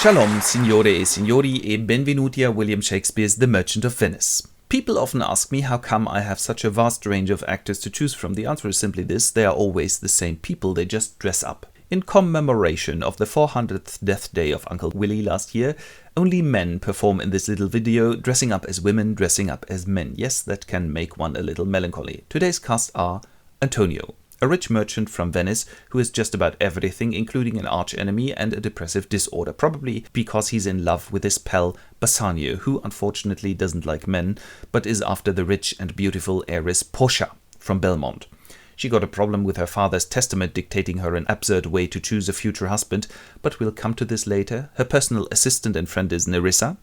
Shalom, signore e signori, e benvenuti a William Shakespeare's The Merchant of Venice. People often ask me how come I have such a vast range of actors to choose from. The answer is simply this: they are always the same people, they just dress up. In commemoration of the 400th death day of Uncle Willie last year, only men perform in this little video, dressing up as women, dressing up as men. Yes, that can make one a little melancholy. Today's cast are Antonio, a rich merchant from Venice who is just about everything, including an arch-enemy and a depressive disorder, probably because he's in love with his pal Bassanio, who unfortunately doesn't like men, but is after the rich and beautiful heiress Portia from Belmont. She got a problem with her father's testament dictating her an absurd way to choose a future husband, but we'll come to this later. Her personal assistant and friend is Nerissa,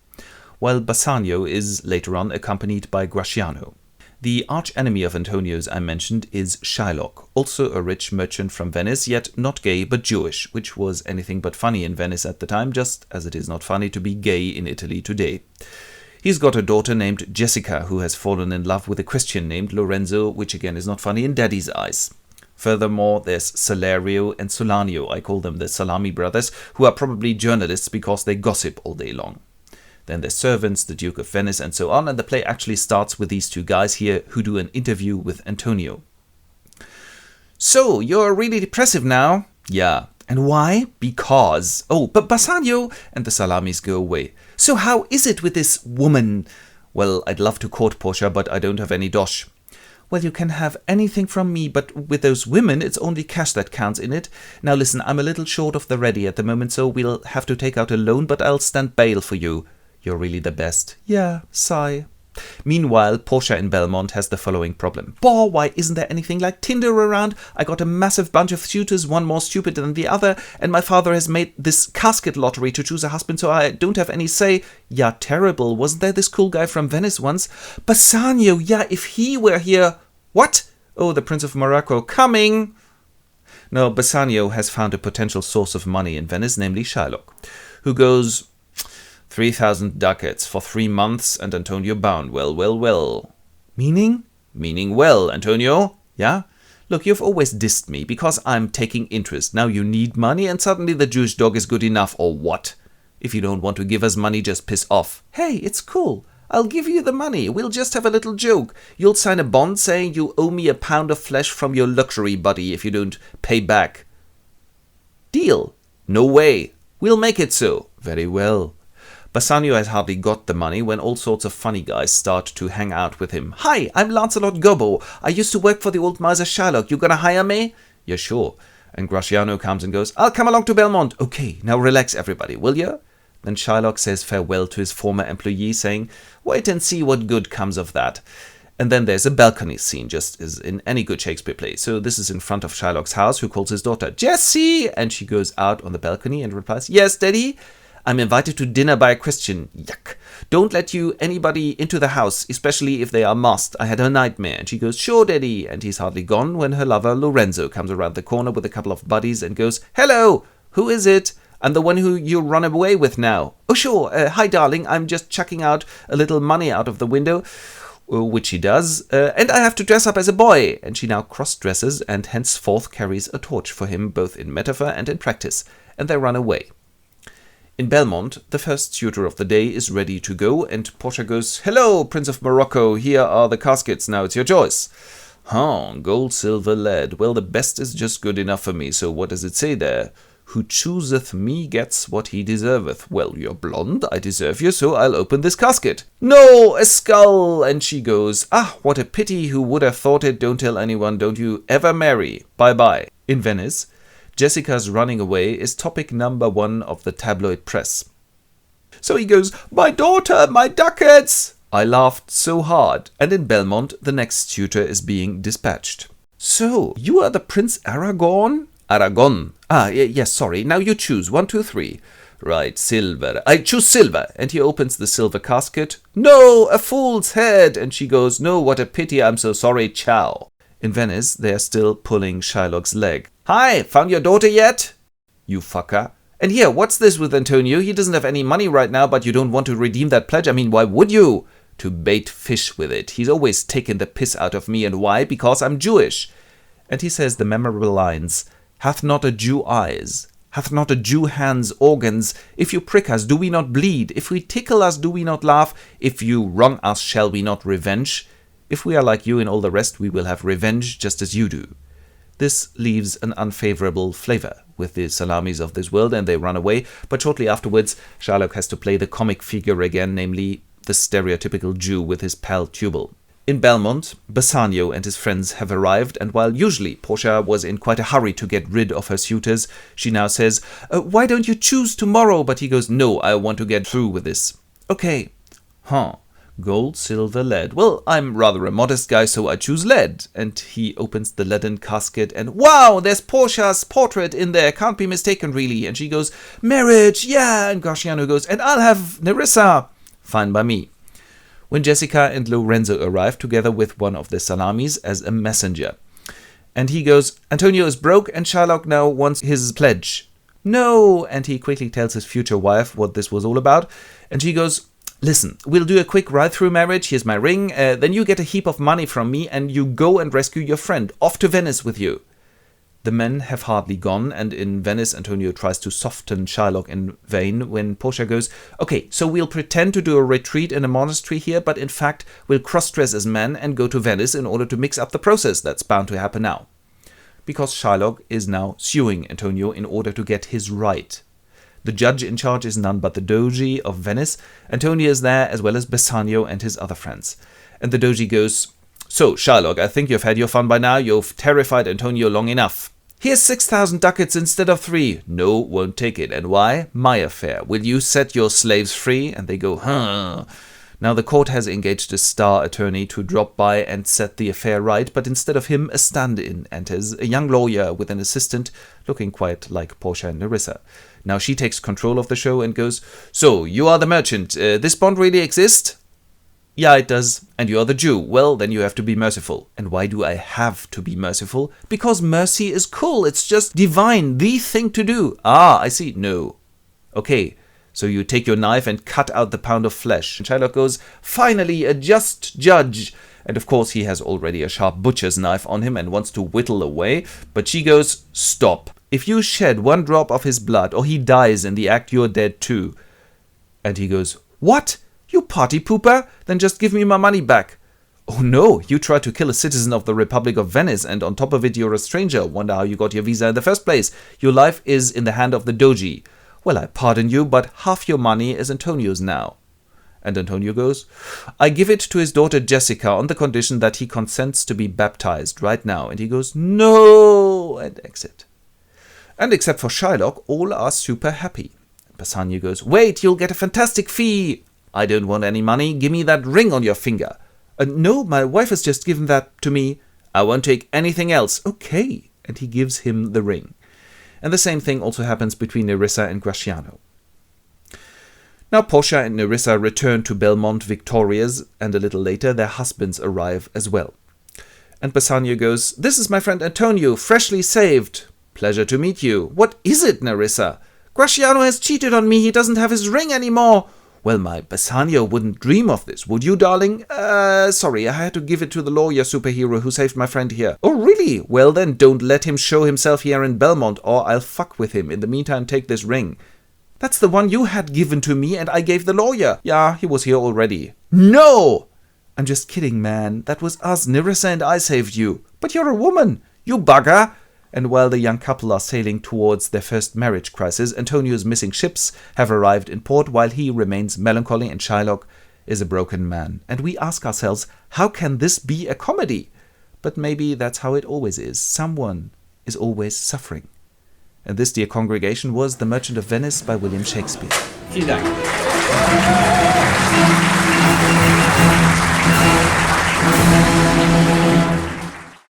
while Bassanio is later on accompanied by Gratiano. The arch-enemy of Antonio's I mentioned is Shylock, also a rich merchant from Venice, yet not gay but Jewish, which was anything but funny in Venice at the time, just as it is not funny to be gay in Italy today. He's got a daughter named Jessica, who has fallen in love with a Christian named Lorenzo, which again is not funny in Daddy's eyes. Furthermore, there's Salario and Solanio, I call them the Salami brothers, who are probably journalists because they gossip all day long. Then there's servants, the Duke of Venice, and so on, and the play actually starts with these two guys here who do an interview with Antonio. So, you're really depressive now? Yeah. And why? Because. Oh, but Bassanio! And the Salamis go away. So how is it with this woman? Well, I'd love to court Portia, but I don't have any dosh. Well, you can have anything from me, but with those women, it's only cash that counts in it. Now listen, I'm a little short of the ready at the moment, so we'll have to take out a loan, but I'll stand bail for you. You're really the best. Yeah, sigh. Meanwhile, Portia in Belmont has the following problem. Boah, why isn't there anything like Tinder around? I got a massive bunch of suitors, one more stupid than the other, and my father has made this casket lottery to choose a husband, so I don't have any say. Yeah, terrible. Wasn't there this cool guy from Venice once? Bassanio, yeah, if he were here. What? Oh, the Prince of Morocco, coming! No, Bassanio has found a potential source of money in Venice, namely Shylock, who goes 3,000 ducats for 3 months, and Antonio bound. Well. Meaning? Meaning well, Antonio. Yeah? Look, you've always dissed me because I'm taking interest. Now you need money and suddenly the Jewish dog is good enough, or what? If you don't want to give us money, just piss off. Hey, it's cool. I'll give you the money. We'll just have a little joke. You'll sign a bond saying you owe me a pound of flesh from your luxury buddy if you don't pay back. Deal? No way. We'll make it so. Very well. Bassanio has hardly got the money when all sorts of funny guys start to hang out with him. Hi, I'm Lancelot Gobbo. I used to work for the old miser Shylock. You gonna hire me? Yeah, sure. And Gratiano comes and goes, I'll come along to Belmont. Okay, now relax everybody, will you? Then Shylock says farewell to his former employee, saying, wait and see what good comes of that. And then there's a balcony scene, just as in any good Shakespeare play. So this is in front of Shylock's house, who calls his daughter, Jessie! And she goes out on the balcony and replies, yes, Daddy? I'm invited to dinner by a Christian. Yuck. Don't let anybody into the house, especially if they are masked. I had a nightmare. And she goes, sure, Daddy. And he's hardly gone when her lover, Lorenzo, comes around the corner with a couple of buddies and goes, hello, who is it? I'm the one who you'll run away with now. Oh, sure. Hi, darling. I'm just chucking out a little money out of the window, which she does. And I have to dress up as a boy. And she now cross-dresses and henceforth carries a torch for him, both in metaphor and in practice. And they run away. In Belmont, the first suitor of the day is ready to go, and Portia goes, hello, Prince of Morocco, here are the caskets, now it's your choice. Gold, silver, lead. Well, the best is just good enough for me, so what does it say there? Who chooseth me gets what he deserveth. Well, you're blonde, I deserve you, so I'll open this casket. No, a skull! And she goes, what a pity, who would have thought it, don't tell anyone, don't you ever marry. Bye-bye. In Venice, Jessica's running away is topic number 1 of the tabloid press. So he goes, my daughter, my ducats! I laughed so hard. And in Belmont, the next suitor is being dispatched. So, you are the Prince Aragon? Aragon. Yes, sorry. Now you choose. 1, 2, 3. Right, silver. I choose silver. And he opens the silver casket. No, a fool's head. And she goes, no, what a pity. I'm so sorry. Ciao. In Venice, they are still pulling Shylock's leg. Hi, found your daughter yet? You fucker. And here, what's this with Antonio? He doesn't have any money right now, but you don't want to redeem that pledge? I mean, why would you? To bait fish with it. He's always taken the piss out of me. And why? Because I'm Jewish. And he says the memorable lines, hath not a Jew eyes? Hath not a Jew hands, organs? If you prick us, do we not bleed? If we tickle us, do we not laugh? If you wrong us, shall we not revenge? If we are like you in all the rest, we will have revenge just as you do. This leaves an unfavorable flavor with the salamis of this world, and they run away. But shortly afterwards, Shylock has to play the comic figure again, namely the stereotypical Jew with his pal Tubal. In Belmont, Bassanio and his friends have arrived, and while usually Portia was in quite a hurry to get rid of her suitors, she now says, why don't you choose tomorrow? But he goes, no, I want to get through with this. Okay. Gold, silver, lead. Well, I'm rather a modest guy, so I choose lead. And he opens the leaden casket and, wow, there's Portia's portrait in there. Can't be mistaken, really. And she goes, marriage, yeah. And Gratiano goes, and I'll have Nerissa. Fine by me. When Jessica and Lorenzo arrive together with one of the salamis as a messenger. And he goes, Antonio is broke and Shylock now wants his pledge. No. And he quickly tells his future wife what this was all about. And she goes, listen, we'll do a quick ride-through marriage. Here's my ring. Then you get a heap of money from me and you go and rescue your friend. Off to Venice with you. The men have hardly gone, and in Venice, Antonio tries to soften Shylock in vain when Portia goes, okay, so we'll pretend to do a retreat in a monastery here, but in fact, we'll cross-dress as men and go to Venice in order to mix up the process. That's bound to happen now. Because Shylock is now suing Antonio in order to get his right. The judge in charge is none but the Doge of Venice. Antonio is there, as well as Bassanio and his other friends. And the Doge goes, so, Shylock, I think you've had your fun by now. You've terrified Antonio long enough. Here's 6,000 ducats instead of 3. No, won't take it. And why? My affair. Will you set your slaves free? And they go, huh. Now the court has engaged a star attorney to drop by and set the affair right, but instead of him, a stand-in enters, a young lawyer with an assistant, looking quite like Portia and Nerissa. Now she takes control of the show and goes, so, you are the merchant. This bond really exist? Yeah, it does. And you are the Jew. Well, then you have to be merciful. And why do I have to be merciful? Because mercy is cool. It's just divine, the thing to do. Ah, I see. No. Okay, so you take your knife and cut out the pound of flesh. And Shylock goes, finally, a just judge. And of course, he has already a sharp butcher's knife on him and wants to whittle away. But she goes, stop. If you shed one drop of his blood or he dies in the act, you're dead too. And he goes, what? You party pooper? Then just give me my money back. Oh no, you tried to kill a citizen of the Republic of Venice and on top of it you're a stranger. Wonder how you got your visa in the first place. Your life is in the hand of the Doge. Well, I pardon you, but half your money is Antonio's now. And Antonio goes, I give it to his daughter Jessica on the condition that he consents to be baptized right now. And he goes, no, and exit. And except for Shylock, all are super happy. Bassanio goes, wait, you'll get a fantastic fee. I don't want any money. Give me that ring on your finger. No, my wife has just given that to me. I won't take anything else. Okay. And he gives him the ring. And the same thing also happens between Nerissa and Gratiano. Now Portia and Nerissa return to Belmont victorious, and a little later their husbands arrive as well. And Bassanio goes, this is my friend Antonio, freshly saved. Pleasure to meet you. What is it, Nerissa? Gratiano has cheated on me. He doesn't have his ring anymore. Well, my Bassanio wouldn't dream of this, would you, darling? Sorry, I had to give it to the lawyer superhero who saved my friend here. Oh, really? Well, then, don't let him show himself here in Belmont, or I'll fuck with him. In the meantime, take this ring. That's the one you had given to me, and I gave the lawyer. Yeah, he was here already. No! I'm just kidding, man. That was us. Nerissa and I saved you. But you're a woman. You bugger. And while the young couple are sailing towards their first marriage crisis, Antonio's missing ships have arrived in port while he remains melancholy and Shylock is a broken man. And we ask ourselves, how can this be a comedy? But maybe that's how it always is. Someone is always suffering. And this, dear congregation, was The Merchant of Venice by William Shakespeare. Vielen Dank.